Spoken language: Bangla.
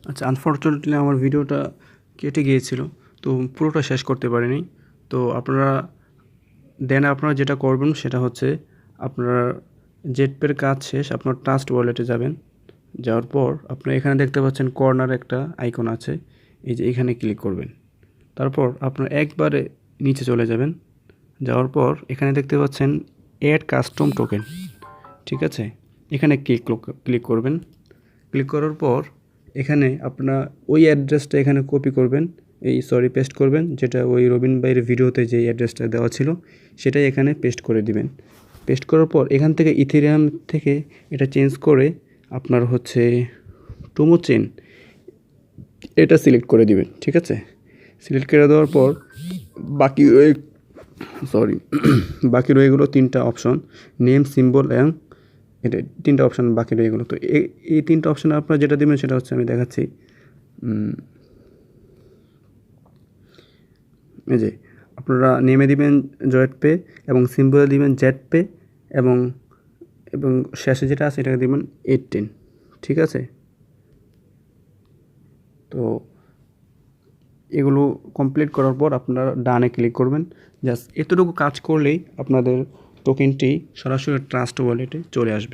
আচ্ছা, আনফরচুনেটলি আমার ভিডিওটা কেটে গিয়েছিল, তো পুরোটা শেষ করতে পারিনি। তো আপনারা যেটা করবেন সেটা হচ্ছে আপনারা জেটপের কাজ শেষ আপনার ট্রাস্ট ওয়ালেটে যাবেন। যাওয়ার পর আপনারা এখানে দেখতে পাচ্ছেন কর্নারে একটা আইকন আছে, এই যে এখানে ক্লিক করবেন। তারপর আপনারা একবারে নিচে চলে যাবেন। যাওয়ার পর এখানে দেখতে পাচ্ছেন অ্যাড কাস্টম টোকেন, ঠিক আছে? এখানে ক্লিক করবেন। ক্লিক করার পর এখানে আপনার ওই অ্যাড্রেসটা এখানে কপি করবেন, পেস্ট করবেন, যেটা ওই রবিন ভাইয়ের ভিডিওতে যে অ্যাড্রেসটা দেওয়া ছিল সেটাই এখানে পেস্ট করে দিবেন। পেস্ট করার পর এখান থেকে ইথেরিয়াম থেকে এটা চেঞ্জ করে আপনার হচ্ছে টোমো চেন এটা সিলেক্ট করে দিবেন, ঠিক আছে? সিলেক্ট করে দেওয়ার পর বাকি সরি বাকি রয়ে গেলো 3টা অপশন, নেম, সিম্বল এবং এটা 3টা অপশান বাকি রয়ে গেলো। তো এই 3টা অপশানে আপনারা যেটা দেবেন সেটা হচ্ছে আমি দেখাচ্ছি। এই যে আপনারা নেমে দিবেন জয়েট পে এবং সিম্বলে দিবেন জেট পে এবং এবং শেষে যেটা আছে এটাকে দিবেন 810, ঠিক আছে? তো এগুলো কমপ্লিট করার পর আপনারা ডানে ক্লিক করবেন। জাস্ট এতটুকু কাজ করলেই আপনাদের টোকেনটি সরাসরি ট্রাস্ট ওয়ালেটে চলে আসবে।